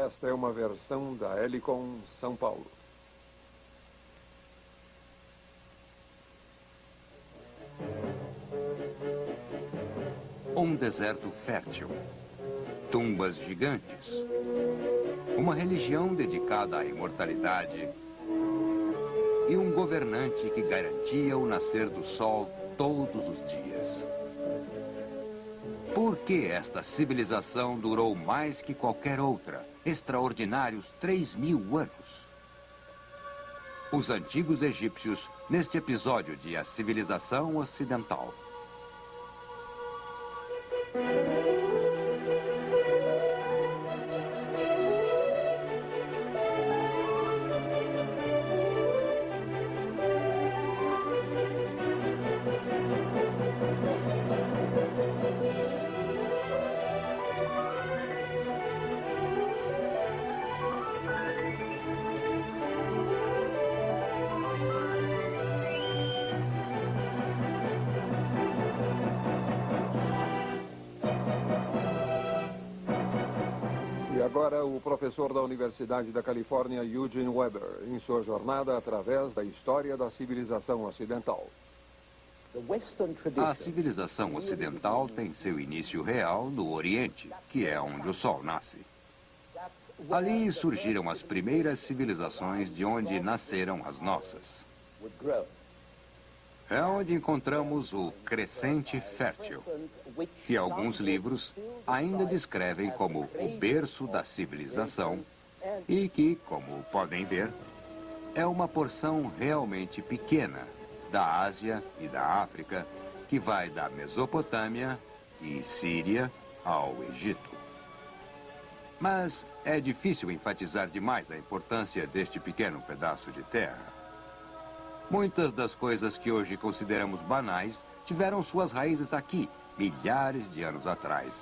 Esta é uma versão da Helicon São Paulo. Um deserto fértil, tumbas gigantes, uma religião dedicada à imortalidade e um governante que garantia o nascer do sol todos os dias. Por que esta civilização durou mais que qualquer outra, extraordinários 3.000 anos? Os antigos egípcios, neste episódio de A Civilização Ocidental. E agora o professor da Universidade da Califórnia, Eugene Weber, em sua jornada através da história da civilização ocidental. A civilização ocidental tem seu início real no Oriente, que é onde o Sol nasce. Ali surgiram as primeiras civilizações de onde nasceram as nossas. É onde encontramos o crescente fértil, que alguns livros ainda descrevem como o berço da civilização e que, como podem ver, é uma porção realmente pequena da Ásia e da África, que vai da Mesopotâmia e Síria ao Egito. Mas é difícil enfatizar demais a importância deste pequeno pedaço de terra. Muitas das coisas que hoje consideramos banais tiveram suas raízes aqui, milhares de anos atrás.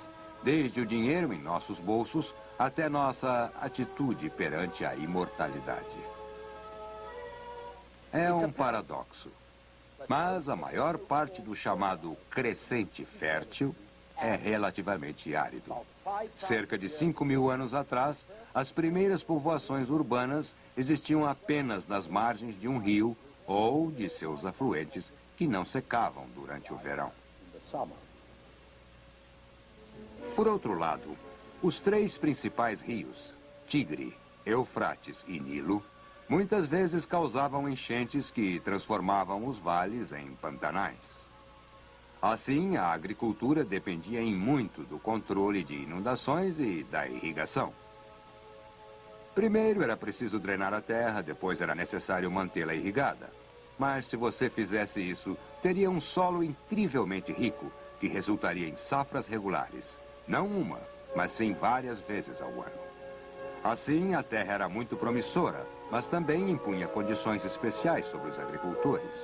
Desde o dinheiro em nossos bolsos até nossa atitude perante a imortalidade. É um paradoxo. Mas a maior parte do chamado crescente fértil é relativamente árido. Cerca de 5.000 anos atrás, as primeiras povoações urbanas existiam apenas nas margens de um rio ou de seus afluentes que não secavam durante o verão. Por outro lado, os três principais rios, Tigre, Eufrates e Nilo, muitas vezes causavam enchentes que transformavam os vales em pantanais. Assim, a agricultura dependia em muito do controle de inundações e da irrigação. Primeiro era preciso drenar a terra, depois era necessário mantê-la irrigada. Mas se você fizesse isso, teria um solo incrivelmente rico, que resultaria em safras regulares. Não uma, mas sim várias vezes ao ano. Assim, a terra era muito promissora, mas também impunha condições especiais sobre os agricultores.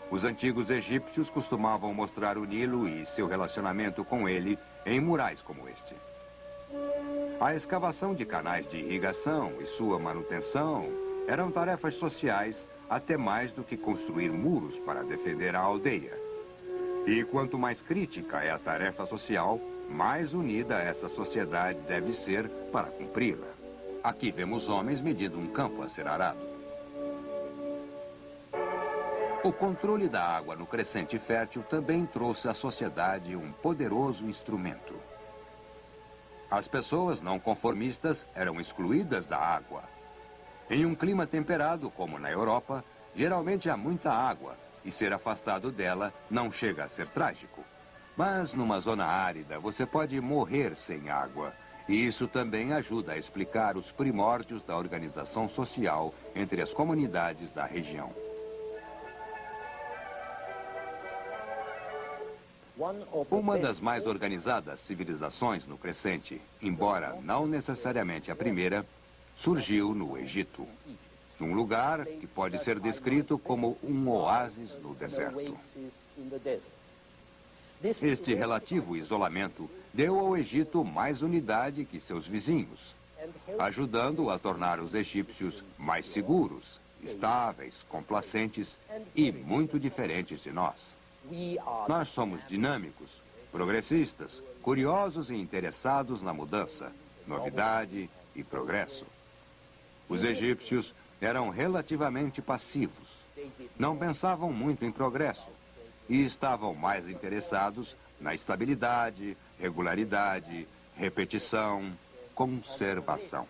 Os antigos egípcios costumavam mostrar o Nilo e seu relacionamento com ele em murais como este. A escavação de canais de irrigação e sua manutenção eram tarefas sociais até mais do que construir muros para defender a aldeia. E quanto mais crítica é a tarefa social, mais unida essa sociedade deve ser para cumpri-la. Aqui vemos homens medindo um campo a ser arado. O controle da água no crescente fértil também trouxe à sociedade um poderoso instrumento. As pessoas não conformistas eram excluídas da água. Em um clima temperado, como na Europa, geralmente há muita água, e ser afastado dela não chega a ser trágico. Mas numa zona árida, você pode morrer sem água, e isso também ajuda a explicar os primórdios da organização social entre as comunidades da região. Uma das mais organizadas civilizações no crescente, embora não necessariamente a primeira, surgiu no Egito, num lugar que pode ser descrito como um oásis no deserto. Este relativo isolamento deu ao Egito mais unidade que seus vizinhos, ajudando a tornar os egípcios mais seguros, estáveis, complacentes e muito diferentes de nós. Nós somos dinâmicos, progressistas, curiosos e interessados na mudança, novidade e progresso. Os egípcios eram relativamente passivos. Não pensavam muito em progresso e estavam mais interessados na estabilidade, regularidade, repetição, conservação.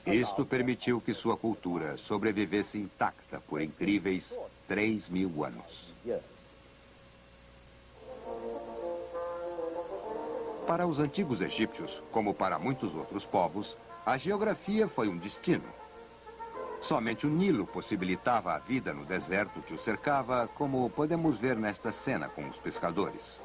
Isto permitiu que sua cultura sobrevivesse intacta por incríveis 3.000 anos. Para os antigos egípcios, como para muitos outros povos, a geografia foi um destino. Somente o Nilo possibilitava a vida no deserto que o cercava, como podemos ver nesta cena com os pescadores.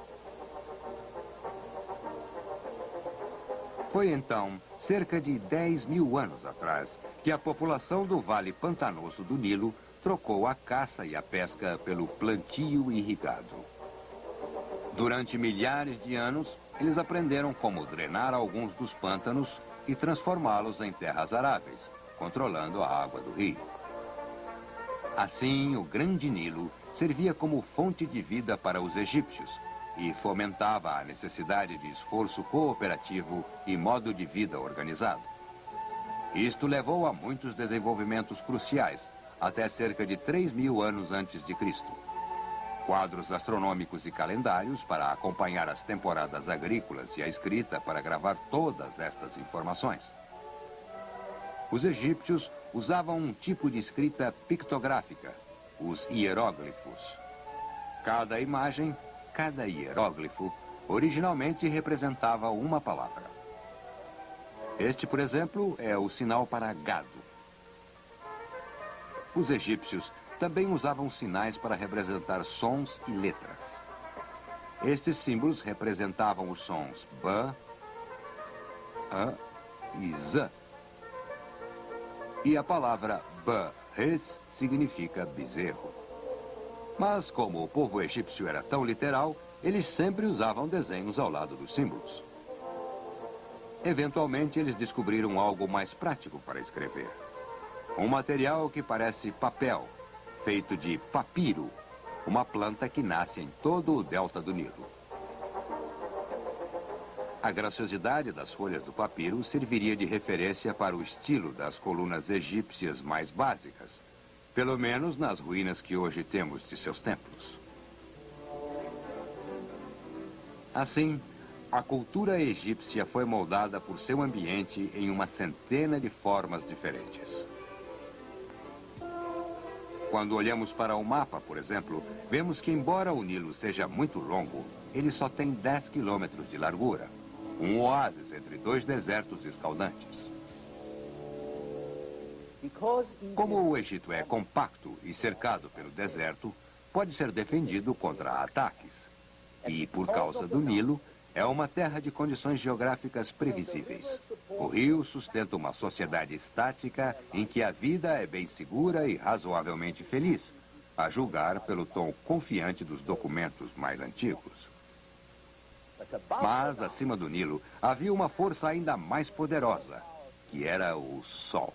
Foi então, cerca de 10.000 anos atrás, que a população do Vale Pantanoso do Nilo trocou a caça e a pesca pelo plantio irrigado. Durante milhares de anos, eles aprenderam como drenar alguns dos pântanos e transformá-los em terras aráveis, controlando a água do rio. Assim, o Grande Nilo servia como fonte de vida para os egípcios e fomentava a necessidade de esforço cooperativo e modo de vida organizado. Isto levou a muitos desenvolvimentos cruciais, até cerca de 3.000 anos antes de Cristo. Quadros astronômicos e calendários para acompanhar as temporadas agrícolas e a escrita para gravar todas estas informações. Os egípcios usavam um tipo de escrita pictográfica, os hieróglifos. Cada imagem, cada hieróglifo, originalmente representava uma palavra. Este, por exemplo, é o sinal para gado. Os egípcios também usavam sinais para representar sons e letras. Estes símbolos representavam os sons B, A e Z. E a palavra Ba-res significa bezerro. Mas como o povo egípcio era tão literal, eles sempre usavam desenhos ao lado dos símbolos. Eventualmente, eles descobriram algo mais prático para escrever. Um material que parece papel, feito de papiro, uma planta que nasce em todo o delta do Nilo. A graciosidade das folhas do papiro serviria de referência para o estilo das colunas egípcias mais básicas, pelo menos nas ruínas que hoje temos de seus templos. Assim, a cultura egípcia foi moldada por seu ambiente em uma centena de formas diferentes. Quando olhamos para o mapa, por exemplo, vemos que, embora o Nilo seja muito longo, ele só tem 10 quilômetros de largura, um oásis entre dois desertos escaldantes. Como o Egito é compacto e cercado pelo deserto, pode ser defendido contra ataques. E, por causa do Nilo, é uma terra de condições geográficas previsíveis. O rio sustenta uma sociedade estática em que a vida é bem segura e razoavelmente feliz, a julgar pelo tom confiante dos documentos mais antigos. Mas, acima do Nilo, havia uma força ainda mais poderosa, que era o Sol.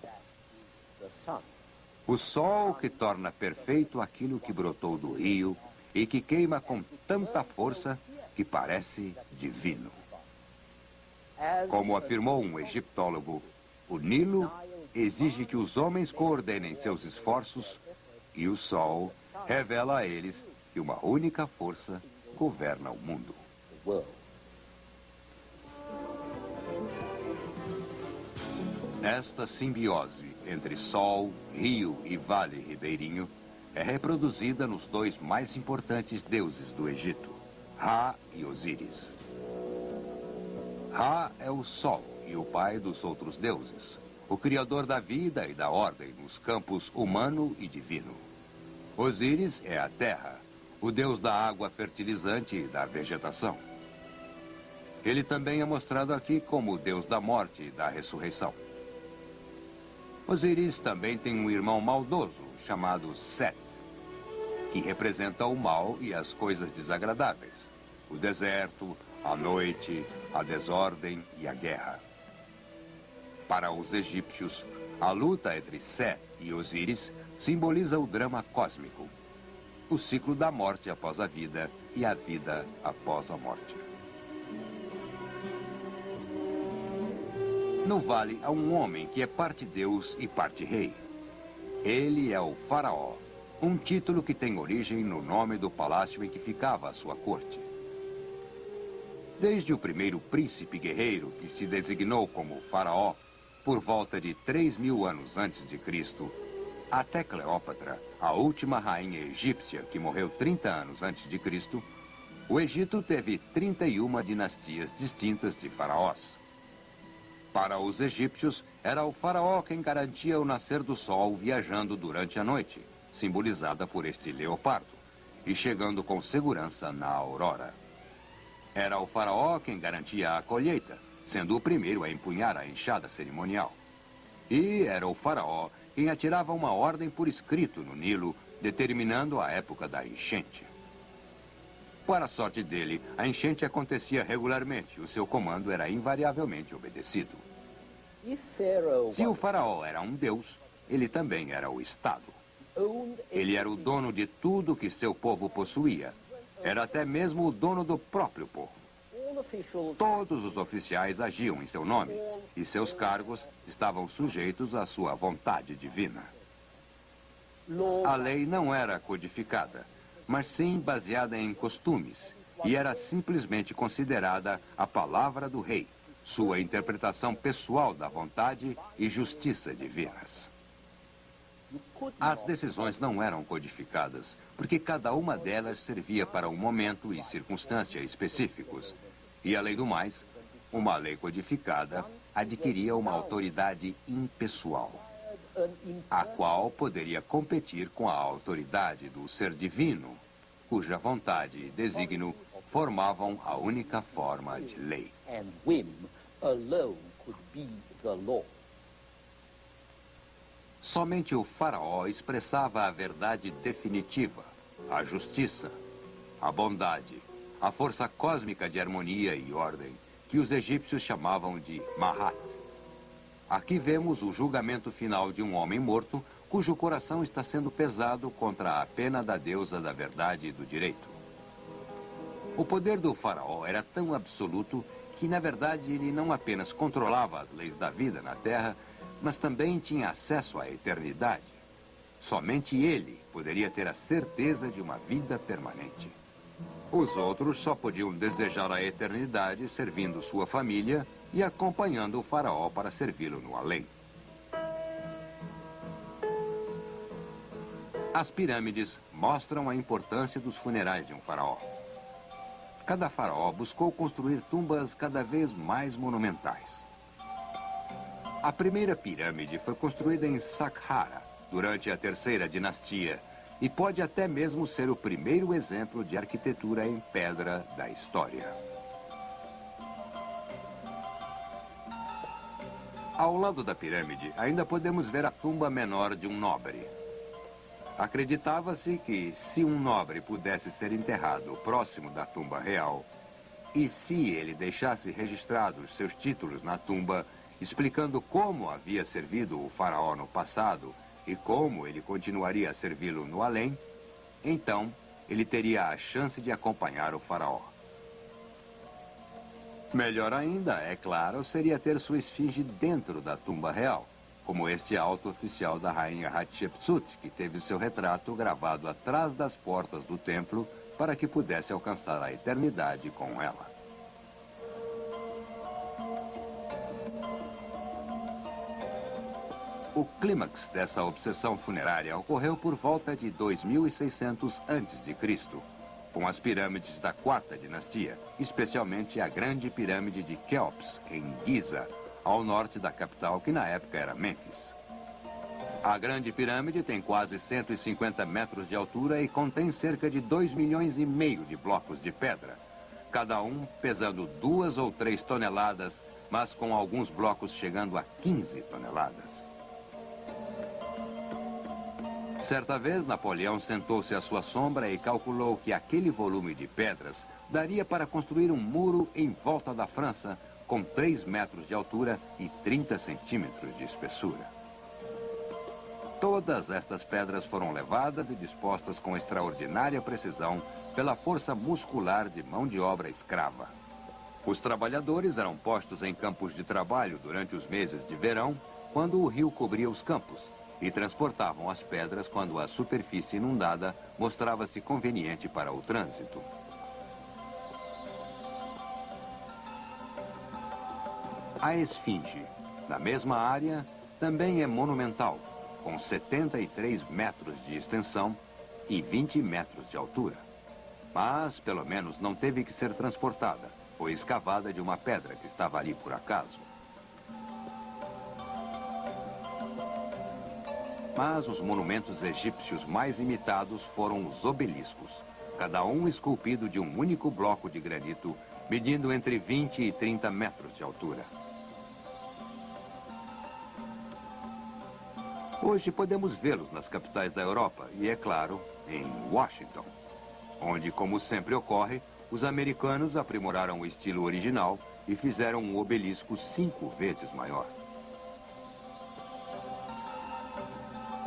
O Sol que torna perfeito aquilo que brotou do rio e que queima com tanta força que parece divino. Como afirmou um egiptólogo, o Nilo exige que os homens coordenem seus esforços e o Sol revela a eles que uma única força governa o mundo. Esta simbiose entre sol, rio e vale ribeirinho é reproduzida nos dois mais importantes deuses do Egito, Ra e Osíris. Ra é o sol e o pai dos outros deuses, o criador da vida e da ordem nos campos humano e divino. Osíris é a terra, o deus da água fertilizante e da vegetação. Ele também é mostrado aqui como o deus da morte e da ressurreição. Osíris também tem um irmão maldoso, chamado Set, que representa o mal e as coisas desagradáveis, o deserto, a noite, a desordem e a guerra. Para os egípcios, a luta entre Set e Osíris simboliza o drama cósmico, o ciclo da morte após a vida e a vida após a morte. No vale há um homem que é parte Deus e parte rei. Ele é o Faraó, um título que tem origem no nome do palácio em que ficava a sua corte. Desde o primeiro príncipe guerreiro que se designou como Faraó, por volta de 3.000 anos antes de Cristo, até Cleópatra, a última rainha egípcia que morreu 30 anos antes de Cristo, o Egito teve 31 dinastias distintas de faraós. Para os egípcios, era o faraó quem garantia o nascer do sol viajando durante a noite, simbolizada por este leopardo, e chegando com segurança na aurora. Era o faraó quem garantia a colheita, sendo o primeiro a empunhar a enxada cerimonial. E era o faraó quem atirava uma ordem por escrito no Nilo, determinando a época da enchente. Para a sorte dele, a enchente acontecia regularmente e o seu comando era invariavelmente obedecido. Se o faraó era um deus, ele também era o Estado. Ele era o dono de tudo que seu povo possuía. Era até mesmo o dono do próprio povo. Todos os oficiais agiam em seu nome e seus cargos estavam sujeitos à sua vontade divina. A lei não era codificada, mas sim baseada em costumes, e era simplesmente considerada a palavra do rei, sua interpretação pessoal da vontade e justiça divinas. As decisões não eram codificadas, porque cada uma delas servia para um momento e circunstância específicos. E, além do mais, uma lei codificada adquiria uma autoridade impessoal, a qual poderia competir com a autoridade do ser divino, cuja vontade e desígnio formavam a única forma de lei. Somente o faraó expressava a verdade definitiva, a justiça, a bondade, a força cósmica de harmonia e ordem, que os egípcios chamavam de Mahat. Aqui vemos o julgamento final de um homem morto, cujo coração está sendo pesado contra a pena da deusa da verdade e do direito. O poder do faraó era tão absoluto que, na verdade, ele não apenas controlava as leis da vida na Terra, mas também tinha acesso à eternidade. Somente ele poderia ter a certeza de uma vida permanente. Os outros só podiam desejar a eternidade servindo sua família e acompanhando o faraó para servi-lo no além. As pirâmides mostram a importância dos funerais de um faraó. Cada faraó buscou construir tumbas cada vez mais monumentais. A primeira pirâmide foi construída em Saqqara, durante a terceira dinastia, e pode até mesmo ser o primeiro exemplo de arquitetura em pedra da história. Ao lado da pirâmide, ainda podemos ver a tumba menor de um nobre. Acreditava-se que, se um nobre pudesse ser enterrado próximo da tumba real, e se ele deixasse registrados seus títulos na tumba, explicando como havia servido o faraó no passado e como ele continuaria a servi-lo no além, então ele teria a chance de acompanhar o faraó. Melhor ainda, é claro, seria ter sua esfinge dentro da tumba real, como este alto oficial da rainha Hatshepsut, que teve seu retrato gravado atrás das portas do templo para que pudesse alcançar a eternidade com ela. O clímax dessa obsessão funerária ocorreu por volta de 2600 a.C., com as pirâmides da Quarta Dinastia, especialmente a Grande Pirâmide de Quéops, em Giza, ao norte da capital, que na época era Mênfis. A Grande Pirâmide tem quase 150 metros de altura e contém cerca de 2,5 milhões de blocos de pedra, cada um pesando 2 ou 3 toneladas, mas com alguns blocos chegando a 15 toneladas. Certa vez, Napoleão sentou-se à sua sombra e calculou que aquele volume de pedras daria para construir um muro em volta da França com 3 metros de altura e 30 centímetros de espessura. Todas estas pedras foram levadas e dispostas com extraordinária precisão pela força muscular de mão de obra escrava. Os trabalhadores eram postos em campos de trabalho durante os meses de verão, quando o rio cobria os campos, e transportavam as pedras quando a superfície inundada mostrava-se conveniente para o trânsito. A Esfinge, na mesma área, também é monumental, com 73 metros de extensão e 20 metros de altura. Mas, pelo menos, não teve que ser transportada. Foi escavada de uma pedra que estava ali por acaso. Mas os monumentos egípcios mais imitados foram os obeliscos, cada um esculpido de um único bloco de granito, medindo entre 20 e 30 metros de altura. Hoje podemos vê-los nas capitais da Europa e, é claro, em Washington, onde, como sempre ocorre, os americanos aprimoraram o estilo original e fizeram um obelisco 5 vezes maior.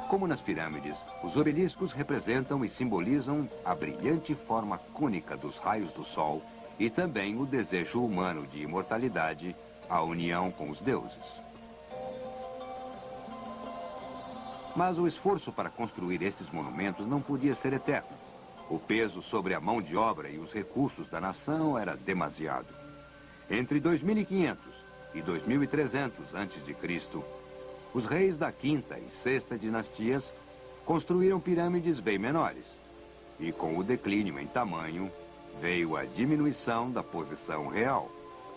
Como nas pirâmides, os obeliscos representam e simbolizam a brilhante forma cônica dos raios do sol e também o desejo humano de imortalidade, a união com os deuses. Mas o esforço para construir esses monumentos não podia ser eterno. O peso sobre a mão de obra e os recursos da nação era demasiado. Entre 2500 e 2300 a.C., os reis da quinta e sexta dinastias construíram pirâmides bem menores. E com o declínio em tamanho, veio a diminuição da posição real,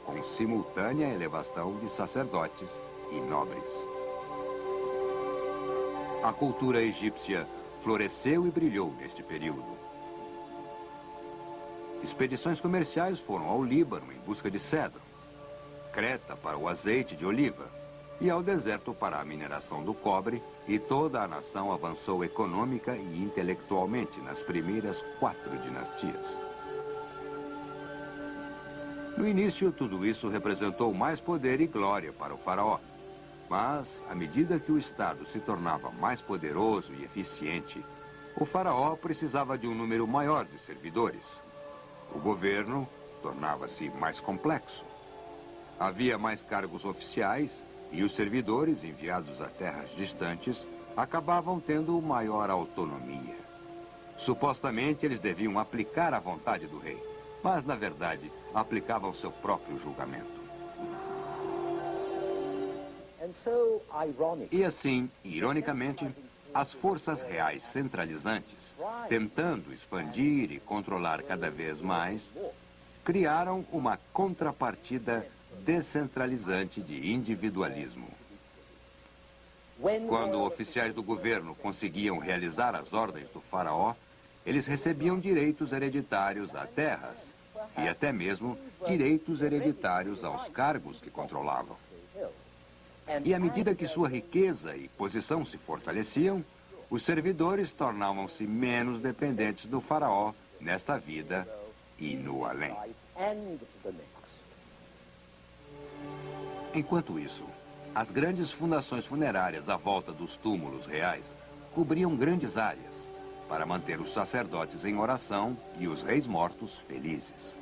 com simultânea elevação de sacerdotes e nobres. A cultura egípcia floresceu e brilhou neste período. Expedições comerciais foram ao Líbano em busca de cedro, Creta para o azeite de oliva e ao deserto para a mineração do cobre, e toda a nação avançou econômica e intelectualmente nas primeiras 4 dinastias. No início, tudo isso representou mais poder e glória para o faraó. Mas, à medida que o Estado se tornava mais poderoso e eficiente, o faraó precisava de um número maior de servidores. O governo tornava-se mais complexo. Havia mais cargos oficiais e os servidores enviados a terras distantes acabavam tendo maior autonomia. Supostamente, eles deviam aplicar a vontade do rei, mas, na verdade, aplicavam seu próprio julgamento. E assim, ironicamente, as forças reais centralizantes, tentando expandir e controlar cada vez mais, criaram uma contrapartida descentralizante de individualismo. Quando oficiais do governo conseguiam realizar as ordens do faraó, eles recebiam direitos hereditários a terras e até mesmo direitos hereditários aos cargos que controlavam. E à medida que sua riqueza e posição se fortaleciam, os servidores tornavam-se menos dependentes do faraó nesta vida e no além. Enquanto isso, as grandes fundações funerárias à volta dos túmulos reais cobriam grandes áreas para manter os sacerdotes em oração e os reis mortos felizes.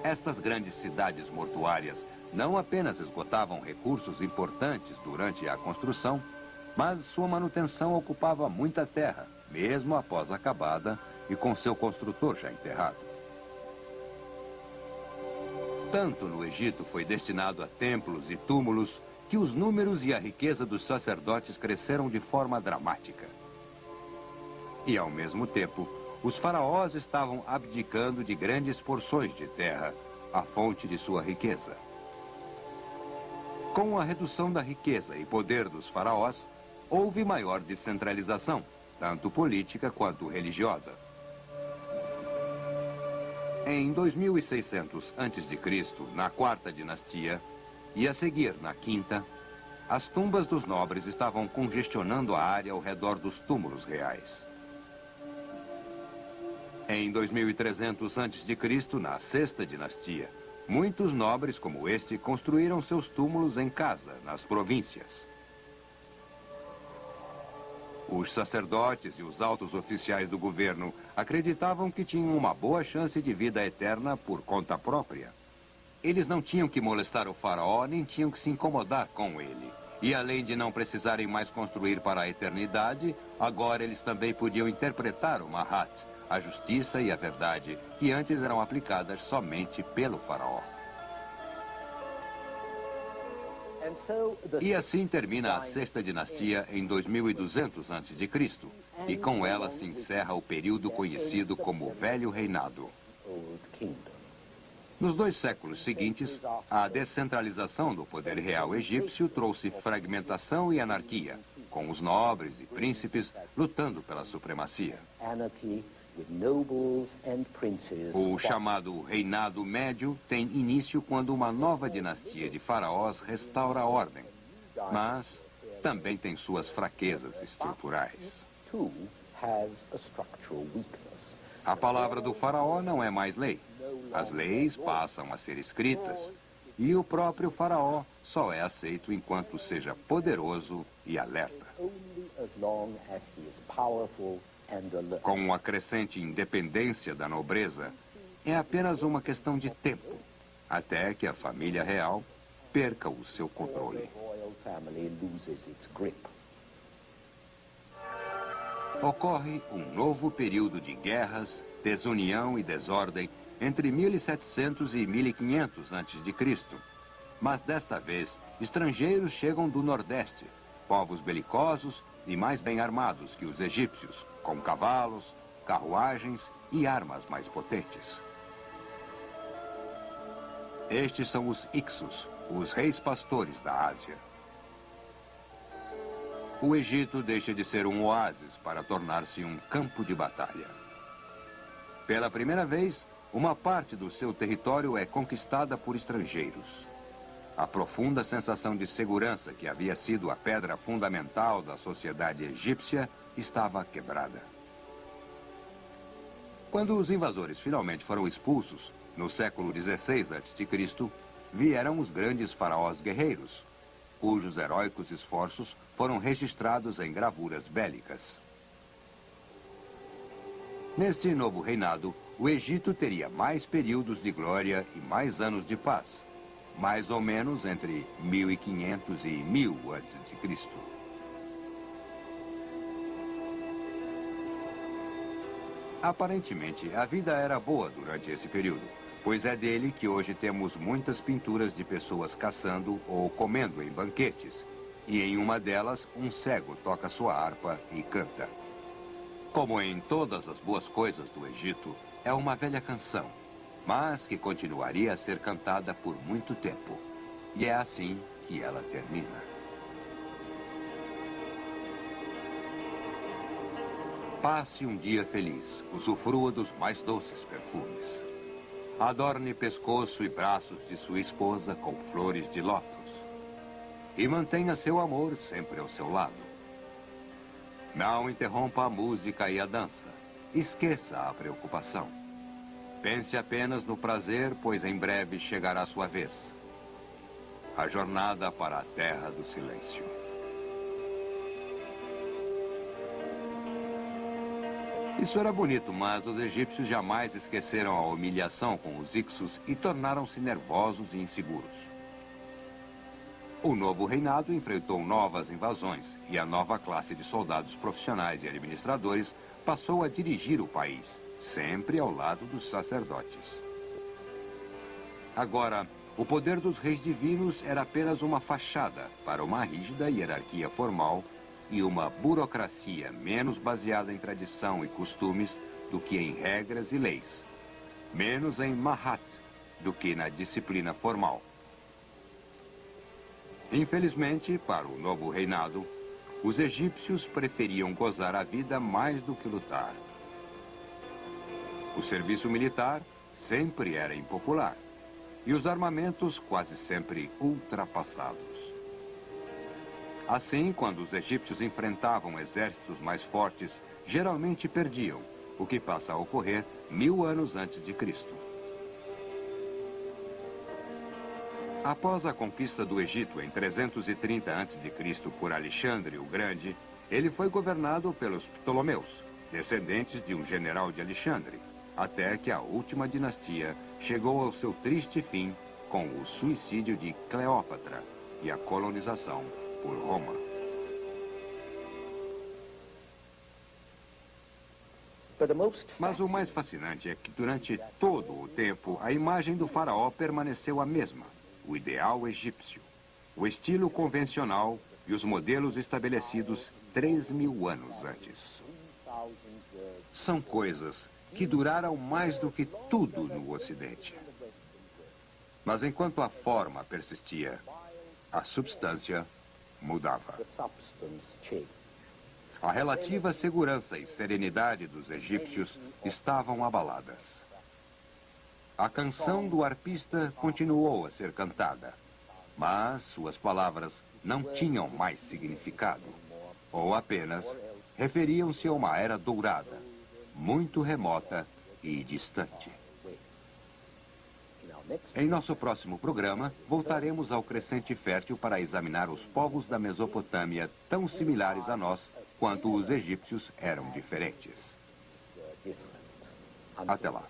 Estas grandes cidades mortuárias não apenas esgotavam recursos importantes durante a construção, mas sua manutenção ocupava muita terra, mesmo após acabada e com seu construtor já enterrado. Tanto no Egito foi destinado a templos e túmulos que os números e a riqueza dos sacerdotes cresceram de forma dramática. E, ao mesmo tempo, os faraós estavam abdicando de grandes porções de terra, a fonte de sua riqueza. Com a redução da riqueza e poder dos faraós, houve maior descentralização, tanto política quanto religiosa. Em 2600 a.C., na quarta dinastia, e a seguir na quinta, as tumbas dos nobres estavam congestionando a área ao redor dos túmulos reais. Em 2300 a.C., na sexta dinastia, muitos nobres como este construíram seus túmulos em casa, nas províncias. Os sacerdotes e os altos oficiais do governo acreditavam que tinham uma boa chance de vida eterna por conta própria. eles não tinham que molestar o faraó, nem tinham que se incomodar com ele. E além de não precisarem mais construir para a eternidade, agora eles também podiam interpretar o Mahat, a justiça e a verdade, que antes eram aplicadas somente pelo faraó. E assim termina a sexta dinastia em 2200 a.C., e com ela se encerra o período conhecido como Velho Reinado. Nos 2 séculos seguintes, a descentralização do poder real egípcio trouxe fragmentação e anarquia, com os nobres e príncipes lutando pela supremacia. O chamado Reinado Médio tem início quando uma nova dinastia de faraós restaura a ordem, mas também tem suas fraquezas estruturais. A palavra do faraó não é mais lei. As leis passam a ser escritas, e o próprio faraó só é aceito enquanto seja poderoso e alerta. Com a crescente independência da nobreza, é apenas uma questão de tempo, até que a família real perca o seu controle. Ocorre um novo período de guerras, desunião e desordem entre 1700 e 1500 a.C. Mas desta vez, estrangeiros chegam do Nordeste, povos belicosos e mais bem armados que os egípcios, com cavalos, carruagens e armas mais potentes. Estes são os Ixos, os reis pastores da Ásia. O Egito deixa de ser um oásis para tornar-se um campo de batalha. Pela primeira vez, uma parte do seu território é conquistada por estrangeiros. A profunda sensação de segurança que havia sido a pedra fundamental da sociedade egípcia estava quebrada. Quando os invasores finalmente foram expulsos, no século XVI a.C., vieram os grandes faraós guerreiros, cujos heróicos esforços foram registrados em gravuras bélicas. Neste novo reinado, o Egito teria mais períodos de glória e mais anos de paz, mais ou menos entre 1500 e 1000 a.C. Aparentemente, a vida era boa durante esse período, pois é dele que hoje temos muitas pinturas de pessoas caçando ou comendo em banquetes, e em uma delas um cego toca sua harpa e canta. Como em todas as boas coisas do Egito, é uma velha canção, mas que continuaria a ser cantada por muito tempo. E é assim que ela termina. Passe um dia feliz, usufrua dos mais doces perfumes. Adorne pescoço e braços de sua esposa com flores de lótus. E mantenha seu amor sempre ao seu lado. Não interrompa a música e a dança. Esqueça a preocupação. Pense apenas no prazer, pois em breve chegará sua vez. A jornada para a terra do silêncio. Isso era bonito, mas os egípcios jamais esqueceram a humilhação com os Ixos e tornaram-se nervosos e inseguros. O novo reinado enfrentou novas invasões e a nova classe de soldados profissionais e administradores passou a dirigir o país, sempre ao lado dos sacerdotes. Agora, o poder dos reis divinos era apenas uma fachada para uma rígida hierarquia formal e uma burocracia menos baseada em tradição e costumes do que em regras e leis, menos em Mahat do que na disciplina formal. Infelizmente, para o novo reinado, os egípcios preferiam gozar a vida mais do que lutar. O serviço militar sempre era impopular e os armamentos quase sempre ultrapassados. Assim, quando os egípcios enfrentavam exércitos mais fortes, geralmente perdiam, o que passa a ocorrer 1000 anos antes de Cristo. Após a conquista do Egito em 330 a.C. por Alexandre o Grande, ele foi governado pelos Ptolomeus, descendentes de um general de Alexandre, até que a última dinastia chegou ao seu triste fim com o suicídio de Cleópatra e a colonização por Roma. Mas o mais fascinante é que durante todo o tempo a imagem do faraó permaneceu a mesma, o ideal egípcio, o estilo convencional e os modelos estabelecidos 3.000 anos antes. São coisas que duraram mais do que tudo no Ocidente. Mas enquanto a forma persistia, a substância mudava. A relativa segurança e serenidade dos egípcios estavam abaladas. A canção do arpista continuou a ser cantada, mas suas palavras não tinham mais significado, ou apenas referiam-se a uma era dourada, muito remota e distante. Em nosso próximo programa, voltaremos ao Crescente Fértil para examinar os povos da Mesopotâmia tão similares a nós quanto os egípcios eram diferentes. Até lá.